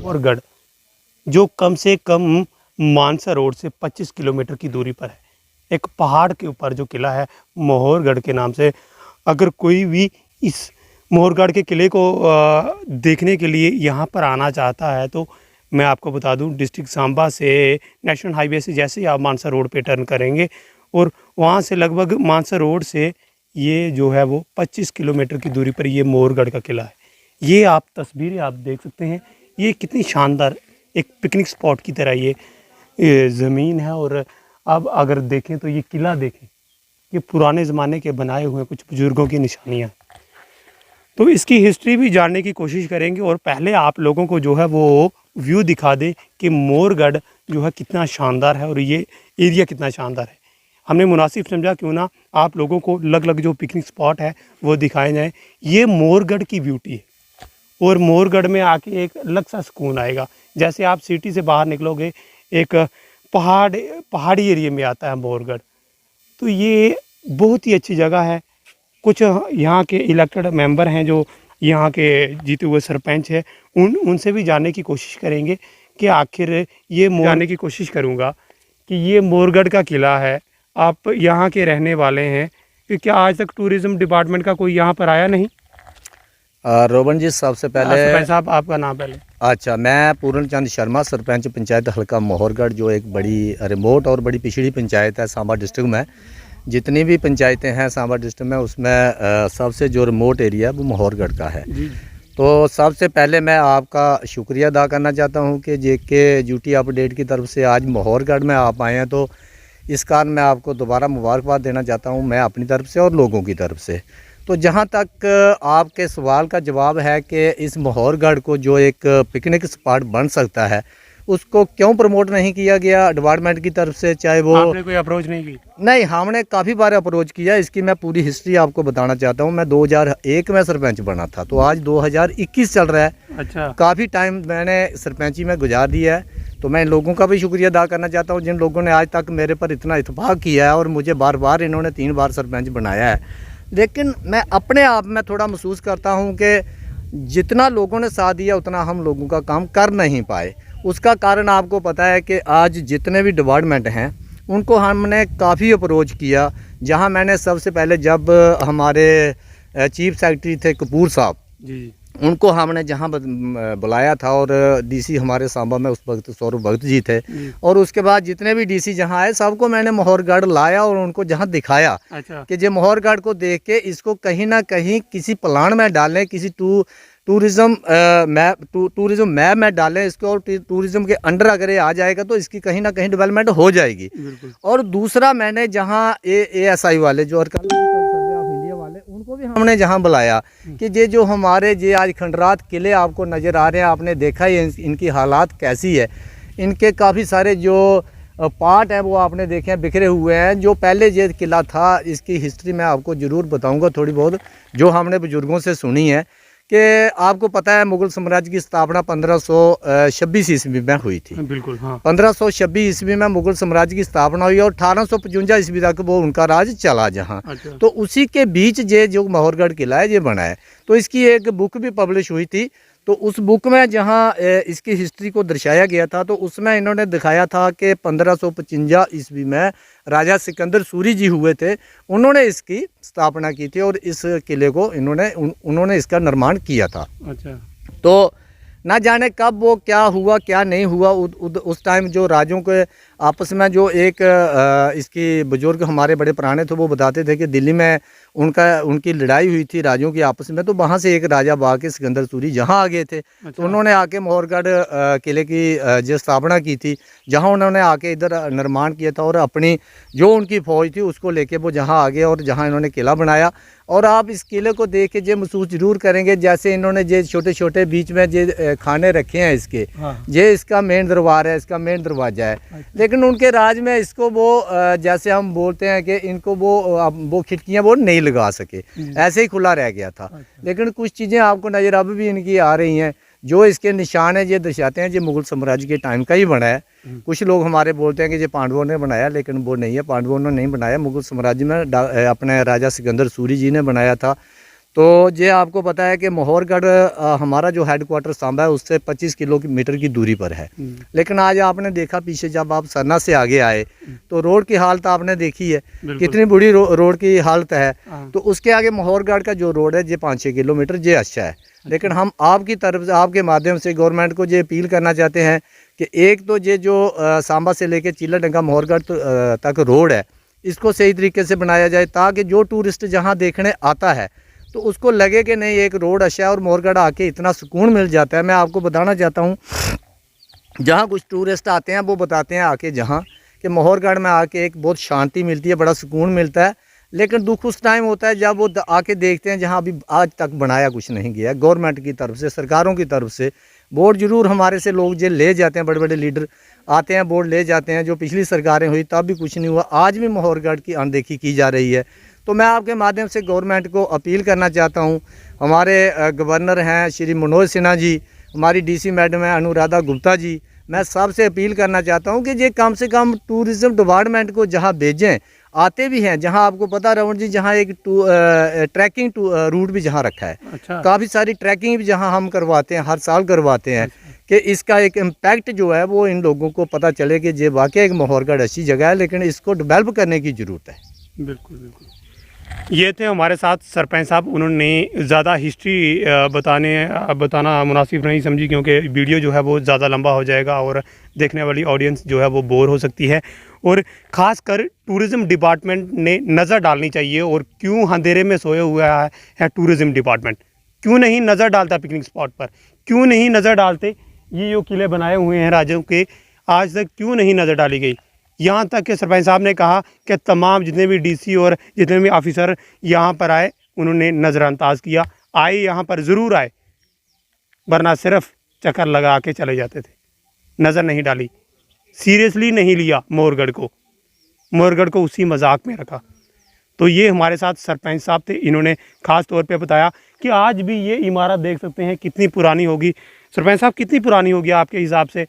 मोहरगढ़, जो कम से कम मानसा रोड से 25 किलोमीटर की दूरी पर है। एक पहाड़ के ऊपर जो किला है मोहरगढ़ के नाम से, अगर कोई भी इस मोहरगढ़ के किले को देखने के लिए यहाँ पर आना चाहता है तो मैं आपको बता दूं, डिस्ट्रिक्ट सांबा से नेशनल हाईवे से जैसे ही आप मानसा रोड पे टर्न करेंगे और वहाँ से लगभग मानसा रोड से ये जो है वो 25 किलोमीटर की दूरी पर ये मोहरगढ़ का किला है। ये आप तस्वीरें आप देख सकते हैं, ये कितनी शानदार एक पिकनिक स्पॉट की तरह ये ज़मीन है। और अब अगर देखें तो ये किला देखें, ये पुराने ज़माने के बनाए हुए कुछ बुज़ुर्गों की निशानियाँ। तो इसकी हिस्ट्री भी जानने की कोशिश करेंगे और पहले आप लोगों को जो है वो व्यू दिखा दें कि मोहरगढ़ जो है कितना शानदार है और ये एरिया कितना शानदार है। हमने मुनासिब समझा क्यों ना आप लोगों को अलग अलग जो पिकनिक स्पॉट है वो दिखाए जाएँ। ये मोहरगढ़ की ब्यूटी है और मोहरगढ़ में आके एक अलग सा सुकून आएगा। जैसे आप सिटी से बाहर निकलोगे, एक पहाड़ी एरिया में आता है मोहरगढ़, तो ये बहुत ही अच्छी जगह है। कुछ यहाँ के इलेक्टेड मेंबर हैं जो यहाँ के जीते हुए सरपंच है, उनसे भी जानने की कोशिश करेंगे कि आखिर ये जानने की कोशिश करूँगा कि ये मोहरगढ़ का किला है, आप यहाँ के रहने वाले हैं, कि क्या आज तक टूरिज़्म डिपार्टमेंट का कोई यहाँ पर आया नहीं? रोबन जी, सबसे पहले सरपंच साहब आपका नाम पहले। अच्छा, मैं पूर्ण चंद शर्मा, सरपंच पंचायत हल्का मोहरगढ़, जो एक बड़ी रिमोट और बड़ी पिछड़ी पंचायत है सांबा डिस्ट्रिक्ट में। जितनी भी पंचायतें हैं सांबा डिस्ट्रिक्ट में, उसमें सबसे जो रिमोट एरिया है वो मोहरगढ़ का है। तो सबसे पहले मैं आपका शुक्रिया अदा करना चाहता हूं कि जेके ड्यूटी अपडेट की तरफ से आज मोहरगढ़ में आप आए हैं, तो इस कारण मैं आपको दोबारा मुबारकबाद देना चाहता हूं, मैं अपनी तरफ से और लोगों की तरफ से। तो जहां तक आपके सवाल का जवाब है कि इस मोहरगढ़ को जो एक पिकनिक स्पॉट बन सकता है, उसको क्यों प्रमोट नहीं किया गया डिपार्टमेंट की तरफ से? चाहे वो आपने कोई अप्रोच नहीं की? नहीं, हमने काफ़ी बार अप्रोच किया। इसकी मैं पूरी हिस्ट्री आपको बताना चाहता हूँ। मैं 2001 में सरपंच बना था, तो आज 2021 चल रहा है। अच्छा, काफ़ी टाइम मैंने सरपंची में गुजार दिया है। तो मैं इन लोगों का भी शुक्रिया अदा करना चाहता हूँ जिन लोगों ने आज तक मेरे पर इतना इत्तेफाक किया है और मुझे बार बार इन्होंने 3 बार सरपंच बनाया है। लेकिन मैं अपने आप में थोड़ा महसूस करता हूँ कि जितना लोगों ने साथ दिया उतना हम लोगों का काम कर नहीं पाए। उसका कारण आपको पता है कि आज जितने भी डिपार्टमेंट हैं उनको हमने काफ़ी अप्रोच किया। जहां मैंने सबसे पहले, जब हमारे चीफ सेक्रेटरी थे कपूर साहब जी, उनको हमने जहां बुलाया था, और डीसी हमारे सांबा में उस वक्त सौरभ भगत जी थे, और उसके बाद जितने भी डीसी जहां आए सबको मैंने मोहरगढ़ लाया और उनको जहां दिखाया। अच्छा। कि जो मोहरगढ़ को देख के इसको कहीं ना कहीं किसी प्लान में डालें, किसी टूरिज़्म मैप में डालें इसको, और टूरिज़्म के अंडर अगर ये आ जाएगा तो इसकी कहीं ना कहीं डेवलपमेंट हो जाएगी। और दूसरा, मैंने जहाँ ASI वाले जो इंडिया वाले, उनको भी हमने जहाँ बुलाया कि ये जो हमारे आज खंडरात किले आपको नज़र आ रहे हैं, आपने देखा ही इनकी हालात कैसी है। इनके काफ़ी सारे जो पार्ट हैं वो आपने देखे हैं, बिखरे हुए हैं। जो पहले ये किला था, इसकी हिस्ट्री मैं आपको ज़रूर बताऊँगा थोड़ी बहुत, जो हमने बुजुर्गों से सुनी है। कि आपको पता है मुगल साम्राज्य की स्थापना 1526 ईस्वी में हुई थी। बिल्कुल, हाँ। 1526 ईस्वी में मुगल साम्राज्य की स्थापना हुई और 1855 ईस्वी तक वो उनका राज चला जहाँ। अच्छा। तो उसी के बीच ये जो मोहरगढ़ किला है ये बना है। तो इसकी एक बुक भी पब्लिश हुई थी। तो उस बुक में जहाँ इसकी हिस्ट्री को दर्शाया गया था, तो उसमें इन्होंने दिखाया था कि 1555 ईस्वी में राजा सिकंदर सूरी जी हुए थे, उन्होंने इसकी स्थापना की थी और इस किले को उन्होंने इसका निर्माण किया था। अच्छा। तो ना जाने कब वो क्या हुआ क्या नहीं हुआ। उस टाइम जो राजों के आपस में जो एक इसकी बुजुर्ग हमारे बड़े पुराने थे, वो बताते थे कि दिल्ली में उनकी लड़ाई हुई थी राजों की आपस में। तो वहाँ से एक राजा बाके सिकंदर सूरी जहाँ आ गए थे। अच्छा। तो उन्होंने आके मोहरगढ़ किले की जो स्थापना की थी, जहाँ उन्होंने आके इधर निर्माण किया था, और अपनी जो उनकी फौज थी उसको लेके वो जहाँ आ गए और जहाँ इन्होंने किला बनाया। और आप इस किले को देख के ये महसूस जरूर करेंगे, जैसे इन्होंने ये छोटे छोटे बीच में ये खाने रखे हैं इसके। हाँ। ये इसका मेन दरबार है, इसका मेन दरवाजा है। अच्छा। लेकिन उनके राज में इसको वो जैसे हम बोलते हैं कि इनको वो खिड़कियाँ वो नहीं लगा सके, ऐसे ही खुला रह गया था। अच्छा। लेकिन कुछ चीज़ें आपको नज़र अब भी इनकी आ रही हैं, जो इसके निशान है ये दर्शाते हैं ये मुगल साम्राज्य के टाइम का ही बना है। कुछ लोग हमारे बोलते हैं कि ये पांडवों ने बनाया, लेकिन वो नहीं है, पांडवों ने नहीं बनाया, मुगल साम्राज्य में अपने राजा सिकंदर सूरी जी ने बनाया था। तो ये आपको पता है कि मोहरगढ़ हमारा जो हेडक्वार्टर सांबा है उससे 25 किलोमीटर की दूरी पर है। लेकिन आज आपने देखा पीछे जब आप सरना से आगे आए तो रोड की हालत आपने देखी है, कितनी बुरी रोड की हालत है। तो उसके आगे मोहरगढ़ का जो रोड है ये 5-6 किलोमीटर ये अच्छा है। लेकिन हम आपकी तरफ से, आपके माध्यम से गवर्नमेंट को ये अपील करना चाहते हैं कि एक तो ये जो सांबा से लेके चिल्लाडंगा मोहरगढ़ तक रोड है इसको सही तरीके से बनाया जाए, ताकि जो टूरिस्ट जहाँ देखने आता है तो उसको लगे कि नहीं एक रोड अच्छा है और मोहरगढ़ आके इतना सुकून मिल जाता है। मैं आपको बताना चाहता हूँ, जहाँ कुछ टूरिस्ट आते हैं वो बताते हैं आके जहाँ कि मोहरगढ़ में आके एक बहुत शांति मिलती है, बड़ा सुकून मिलता है। लेकिन दुख उस टाइम होता है जब वो आके देखते हैं जहाँ अभी आज तक बनाया कुछ नहीं गया है। गवर्नमेंट की तरफ से, सरकारों की तरफ से बोर्ड जरूर हमारे से लोग जो ले जाते हैं, बड़े बड़े लीडर आते हैं, बोर्ड ले जाते हैं। जो पिछली सरकारें हुई तब भी कुछ नहीं हुआ, आज भी मोहरगढ़ की अनदेखी की जा रही है। तो मैं आपके माध्यम से गवर्नमेंट को अपील करना चाहता हूँ, हमारे गवर्नर हैं श्री मनोज सिन्हा जी, हमारी डीसी मैडम है अनुराधा गुप्ता जी, मैं सबसे अपील करना चाहता हूँ कि ये कम से कम टूरिज़्म डिपार्टमेंट को जहाँ भेजें, आते भी हैं। जहाँ आपको पता रावण जी, जहाँ एक ट्रैकिंग रूट भी जहाँ रखा है, अच्छा। काफ़ी सारी ट्रैकिंग भी जहाँ हम करवाते हैं, हर साल करवाते हैं कि इसका एक इम्पैक्ट जो है वो इन लोगों को पता चले कि ये वाकई एक मोहरगढ़ अच्छी जगह है, लेकिन इसको डेवलप करने की ज़रूरत है। बिल्कुल बिल्कुल। ये थे हमारे साथ सरपंच साहब। उन्होंने ज़्यादा हिस्ट्री बताना मुनासिब नहीं समझी, क्योंकि वीडियो जो है वो ज़्यादा लंबा हो जाएगा और देखने वाली ऑडियंस जो है वो बोर हो सकती है। और ख़ासकर टूरिज़्म डिपार्टमेंट ने नज़र डालनी चाहिए। और क्यों अंधेरे में सोया हुआ है टूरिज़्म डिपार्टमेंट? क्यों नहीं नज़र डालता पिकनिक स्पॉट पर? क्यों नहीं नज़र डालते ये जो किले बनाए हुए हैं राजाओं के, आज तक क्यों नहीं नज़र डाली गई? यहाँ तक कि सरपंच साहब ने कहा कि तमाम जितने भी डीसी और जितने भी ऑफिसर यहाँ पर आए उन्होंने नज़रअंदाज किया। आए यहाँ पर ज़रूर आए, वरना सिर्फ चक्कर लगा के चले जाते थे, नज़र नहीं डाली, सीरियसली नहीं लिया मोहरगढ़ को उसी मजाक में रखा। तो ये हमारे साथ सरपंच साहब थे। इन्होंने ख़ास तौर पे बताया कि आज भी ये इमारत देख सकते हैं कितनी पुरानी होगी। सरपंच साहब कितनी पुरानी होगी आपके हिसाब से?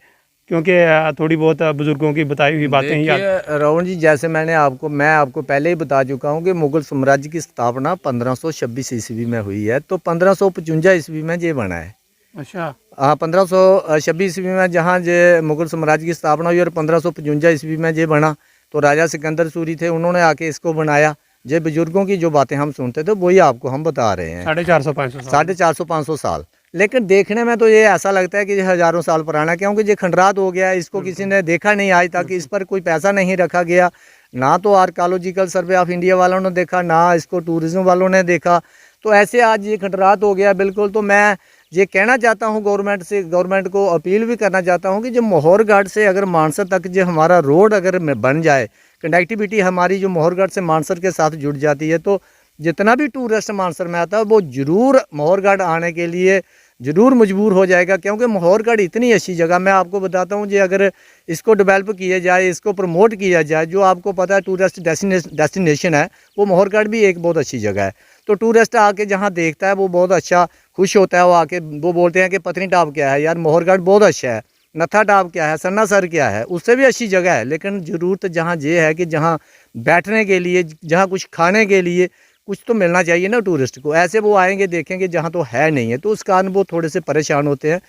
क्योंकि थोड़ी बहुत बुज़ुर्गों की बताई हुई बातें ही याद। रावण जी, जैसे मैं आपको पहले ही बता चुका हूँ कि मुगल साम्राज्य की स्थापना 1526 ईस्वी में हुई है। तो 1555 ईस्वी में ये बना है। अच्छा। हाँ, 1526 ईस्वी में जहाँ ये मुगल साम्राज्य की स्थापना हुई और 1555 ईस्वी में ये बना, तो राजा सिकंदर सूरी थे, उन्होंने आके इसको बनाया। ये बुजुर्गों की जो बातें हम सुनते थे वही आपको हम बता रहे हैं। 450-500 साल। लेकिन देखने में तो ये ऐसा लगता है कि ये हज़ारों साल पुराना है, क्योंकि ये खंडरात हो गया है। इसको किसी ने देखा नहीं आज तक, इस पर कोई पैसा नहीं रखा गया, ना तो आर्कियोलॉजिकल सर्वे ऑफ इंडिया वालों ने देखा, ना इसको टूरिज़्म वालों ने देखा। तो ऐसे आज ये खंडरात हो गया बिल्कुल। तो मैं ये कहना चाहता हूँ गवर्नमेंट को अपील भी करना चाहता हूँ कि जो मोहरगढ़ से अगर मानसर तक जो हमारा रोड अगर बन जाए, कनेक्टिविटी हमारी जो मोहरगढ़ से मानसर के साथ जुड़ जाती है, तो जितना भी टूरिस्ट मानसर में आता है वो ज़रूर मोहरगढ़ आने के लिए ज़रूर मजबूर हो जाएगा। क्योंकि मोहरगढ़ इतनी अच्छी जगह, मैं आपको बताता हूँ, जो अगर इसको डेवलप किया जाए, इसको प्रमोट किया जाए, जो आपको पता है टूरिस्ट डेस्टिनेशन है, वो मोहरगढ़ भी एक बहुत अच्छी जगह है। तो टूरिस्ट आके जहाँ देखता है वो बहुत अच्छा खुश होता है। वो आके वो बोलते हैं कि पत्नीटॉप क्या है यार, मोहरगढ़ बहुत अच्छा है, नत्थाटॉप क्या है, सन्नासर क्या है, उससे भी अच्छी जगह है। लेकिन ज़रूरत जहाँ ये है कि जहाँ बैठने के लिए, जहाँ कुछ खाने के लिए कुछ तो मिलना चाहिए ना टूरिस्ट को। ऐसे वो आएंगे देखेंगे जहाँ तो है नहीं है, तो उस कारण वो थोड़े से परेशान होते हैं।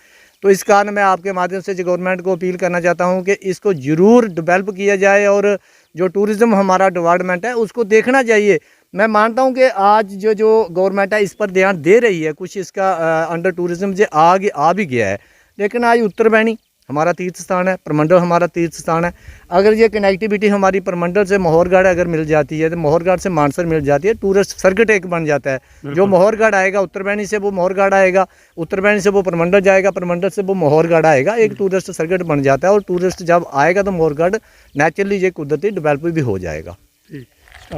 तो इस कारण मैं आपके माध्यम से गवर्नमेंट को अपील करना चाहता हूँ कि इसको ज़रूर डेवलप किया जाए और जो टूरिज़्म हमारा डिपार्टमेंट है उसको देखना चाहिए। मैं मानता हूँ कि आज जो गवर्नमेंट है इस पर ध्यान दे रही है, कुछ इसका अंडर टूरिज़्म जो आ भी गया है। लेकिन आज उत्तरबैनी हमारा तीर्थ स्थान है, प्रमंडल हमारा तीर्थ स्थान है। अगर ये कनेक्टिविटी हमारी प्रमंडल से मोहरगढ़ अगर मिल जाती है, तो मोहरगढ़ से मानसर मिल जाती है, टूरिस्ट सर्किट एक बन जाता है। जो मोहरगढ़ आएगा उत्तरबैनी से वो मोहरगढ़ आएगा, उत्तरबैनी से वो प्रमंडल जाएगा, प्रमंडल से वो मोहरगढ़ आएगा, एक टूरिस्ट सर्किट बन जाता है। और टूरिस्ट जब आएगा तो मोहरगढ़ नेचुरली ये कुदरती डेवलप भी हो जाएगा।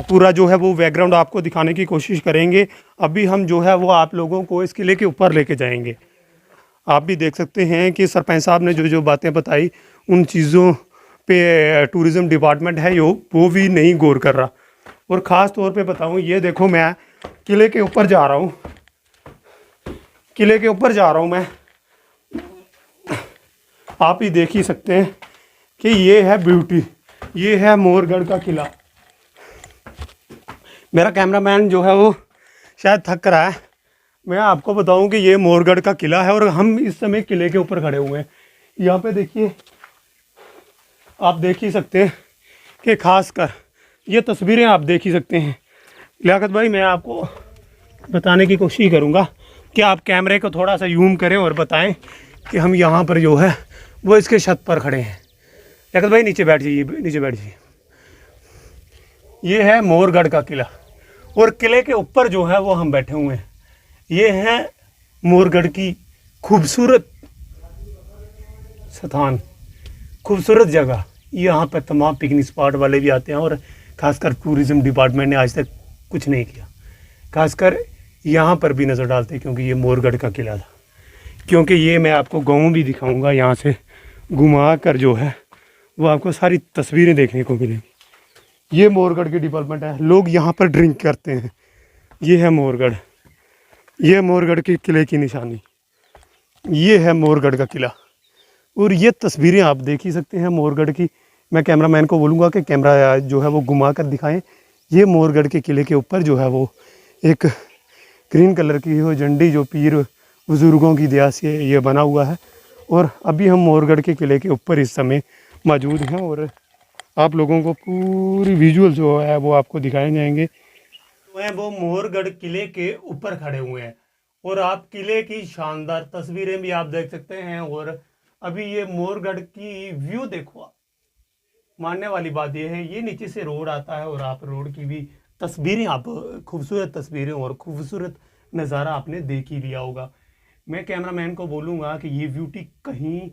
पूरा जो है वो बैकग्राउंड आपको दिखाने की कोशिश करेंगे। अभी हम जो है वो आप लोगों को इस किले के ऊपर लेके जाएंगे। आप भी देख सकते हैं कि सरपंच साहब ने जो बातें बताई, उन चीज़ों पे टूरिज़्म डिपार्टमेंट है वो भी नहीं गौर कर रहा। और ख़ास तौर पे बताऊं, ये देखो मैं किले के ऊपर जा रहा हूँ, मैं, आप ही देख ही सकते हैं कि ये है ब्यूटी, ये है मोहरगढ़ का किला। मेरा कैमरामैन जो है वो शायद थक रहा है, मैं आपको बताऊं कि ये मोरगढ़ का किला है और हम इस समय किले के ऊपर खड़े हुए हैं। यहाँ पे देखिए, आप देख ही सकते हैं कि खासकर ये तस्वीरें आप देख ही सकते हैं। लियाकत भाई, मैं आपको बताने की कोशिश करूँगा कि आप कैमरे को थोड़ा सा यूम करें और बताएं कि हम यहाँ पर जो है वो इसके छत पर खड़े हैं। लियाकत भाई नीचे बैठ जाइए, नीचे बैठ जाइए। ये है मोरगढ़ का किला और किले के ऊपर जो है वो हम बैठे हुए हैं। ये है मोरगढ़ की खूबसूरत स्थान, खूबसूरत जगह। यहाँ पर तमाम पिकनिक स्पॉट वाले भी आते हैं और ख़ासकर टूरिज़्म डिपार्टमेंट ने आज तक कुछ नहीं किया। खासकर यहाँ पर भी नज़र डालते हैं क्योंकि ये मोरगढ़ का किला था। क्योंकि ये मैं आपको गाँव भी दिखाऊंगा, यहाँ से घुमा कर जो है वो आपको सारी तस्वीरें देखने को मिलेंगी। ये मोरगढ़ की डेवलपमेंट है, लोग यहाँ पर ड्रिंक करते हैं। ये है मोरगढ़, ये मोरगढ़ के किले की निशानी, ये है मोरगढ़ का किला। और ये तस्वीरें आप देख ही सकते हैं मोरगढ़ की। मैं कैमरामैन को बोलूँगा कि कैमरा जो है वो घुमा कर दिखाएं। ये मोरगढ़ के किले के ऊपर जो है वो एक ग्रीन कलर की वो झंडी जो पीर बुज़ुर्गों की दया से ये बना हुआ है। और अभी हम मोरगढ़ के किले के ऊपर इस समय मौजूद हैं और आप लोगों को पूरी विजुअल जो है वो आपको दिखाए जाएंगे। तो वो मोरगढ़ किले के ऊपर खड़े हुए हैं और आप किले की शानदार तस्वीरें भी आप देख सकते हैं। और अभी ये मोरगढ़ की व्यू देखो आप, मानने वाली बात यह है, ये नीचे से रोड आता है और आप रोड की भी तस्वीरें, आप खूबसूरत तस्वीरें और खूबसूरत नज़ारा आपने देख ही लिया होगा। मैं कैमरामैन को बोलूँगा कि ये ब्यूटी कहीं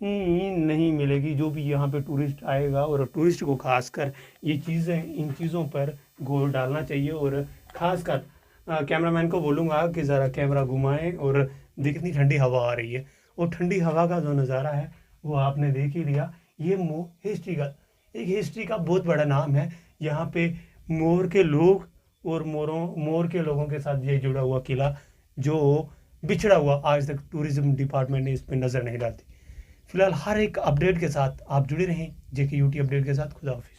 नहीं मिलेगी। जो भी यहाँ पे टूरिस्ट आएगा और टूरिस्ट को खासकर ये चीज़ें, इन चीज़ों पर गौर डालना चाहिए। और ख़ासकर कैमरामैन को बोलूँगा कि ज़रा कैमरा घुमाएं और कितनी ठंडी हवा आ रही है और ठंडी हवा का जो नज़ारा है वो आपने देख ही लिया। ये हिस्ट्री का हिस्ट्री का बहुत बड़ा नाम है। यहाँ पे मोर के लोग और मोर के लोगों के साथ ये जुड़ा हुआ किला जो बिछड़ा हुआ, आज तक टूरिज्म डिपार्टमेंट ने इस पर नज़र नहीं डालती। फिलहाल हर एक अपडेट के साथ आप जुड़े रहें जेके यूटी अपडेट के साथ। खुदा हाफिज़।